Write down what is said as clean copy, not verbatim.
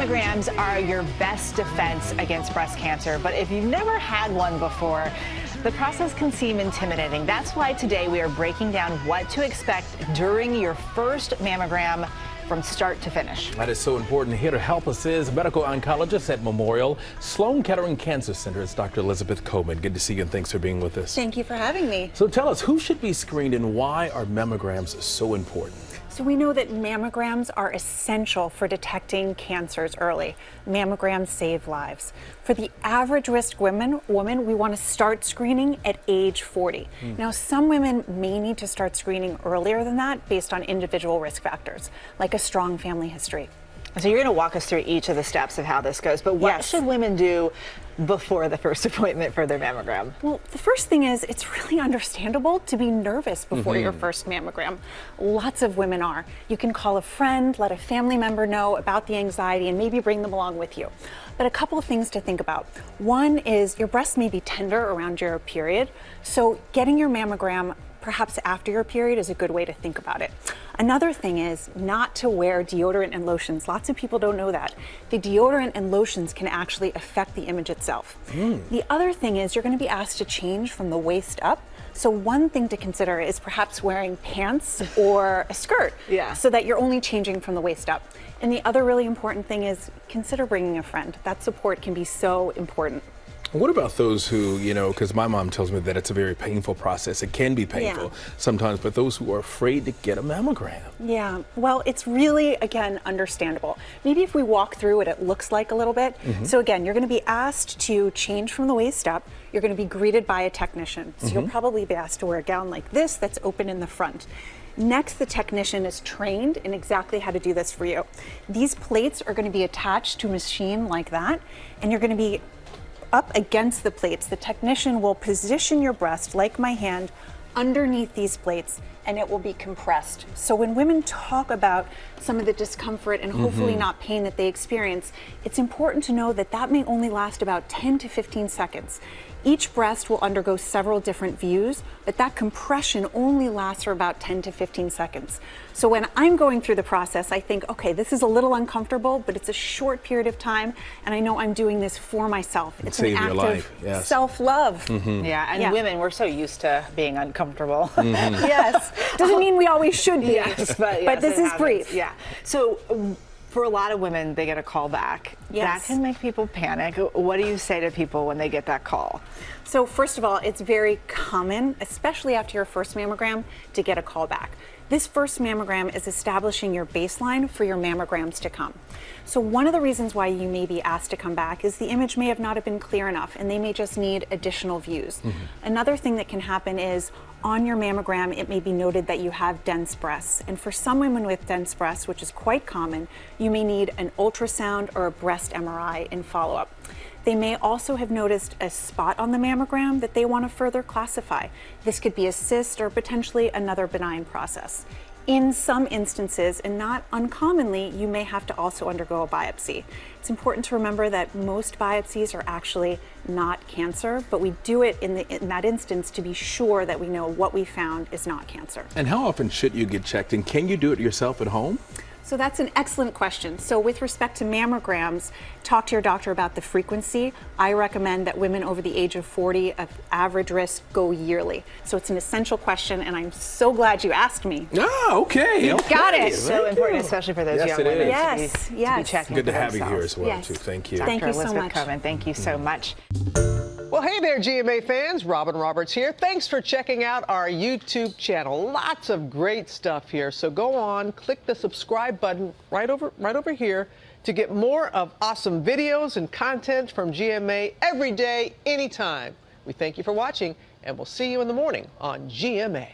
Mammograms are your best defense against breast cancer, but if you've never had one before, the process can seem intimidating. That's why today we are breaking down what to expect during your first mammogram from start to finish. That is so important. Here to help us is medical oncologist at Memorial Sloan Kettering Cancer Center. It's Dr. Elizabeth Comen. Good to see you and thanks for being with us. Thank you for having me. So tell us, who should be screened and why are mammograms so important? So we know that mammograms are essential for detecting cancers early. Mammograms save lives. For the average risk woman, we want to start screening at age 40. Now, some women may need to start screening earlier than that based on individual risk factors, like a strong family history. So you're going to walk us through each of the steps of how this goes, but what should women do before the first appointment for their mammogram? Well, the first thing is it's really understandable to be nervous before your first mammogram. Lots of women are. You can call a friend, let a family member know about the anxiety, and maybe bring them along with you. But a couple of things to think about. One is your breasts may be tender around your period, so getting your mammogram perhaps after your period is a good way to think about it. Another thing is not to wear deodorant and lotions. Lots of people don't know that. The deodorant and lotions can actually affect the image itself. The other thing is you're going to be asked to change from the waist up. So one thing to consider is perhaps wearing pants or a skirt so that you're only changing from the waist up. And the other really important thing is consider bringing a friend. That support can be so important. What about those who, because my mom tells me that it's a very painful process. It can be painful sometimes, but those who are afraid to get a mammogram. Yeah, well, it's really, again, understandable. Maybe if we walk through what it looks like a little bit. So again, you're going to be asked to change from the waist up. You're going to be greeted by a technician. So you'll probably be asked to wear a gown like this that's open in the front. Next, the technician is trained in exactly how to do this for you. These plates are going to be attached to a machine like that, and you're going to be up against the plates. The technician will position your breast, like my hand, underneath these plates, and it will be compressed. So when women talk about some of the discomfort and hopefully not pain that they experience, it's important to know that that may only last about 10 to 15 seconds. Each breast will undergo several different views, but that compression only lasts for about 10 to 15 seconds. So when I'm going through the process, I think, okay, this is a little uncomfortable, but it's a short period of time, and I know I'm doing this for myself. It's an act of self-love. Yeah, and women, we're so used to being uncomfortable. Yes, doesn't mean we always should be, but this is brief. Yeah, so for a lot of women, they get a call back. That can make people panic. What do you say to people when they get that call? So first of all, it's very common, especially after your first mammogram, to get a call back. This first mammogram is establishing your baseline for your mammograms to come. So one of the reasons why you may be asked to come back is the image may have not been clear enough and they may just need additional views. Another thing that can happen is on your mammogram, it may be noted that you have dense breasts. And for some women with dense breasts, which is quite common, you may need an ultrasound or a breast MRI in follow-up. They may also have noticed a spot on the mammogram that they want to further classify. This could be a cyst or potentially another benign process. In some instances, and not uncommonly, you may have to also undergo a biopsy. It's important to remember that most biopsies are actually not cancer, but we do it in that instance to be sure that we know what we found is not cancer. And how often should you get checked, and can you do it yourself at home? So that's an excellent question. So with respect to mammograms, talk to your doctor about the frequency. I recommend that women over the age of 40 of average risk go yearly. So it's an essential question, and I'm so glad you asked me. Oh, okay. You got it. So important, especially for those young women to be checking. Good to have you here as well, too. Thank you. Thank you so much. Comen, thank you so much. Well, hey there, GMA fans. Robin Roberts here. Thanks for checking out our YouTube channel. Lots of great stuff here. So go on, click the subscribe button right over here to get more of awesome videos and content from GMA every day, anytime. We thank you for watching, and we'll see you in the morning on GMA.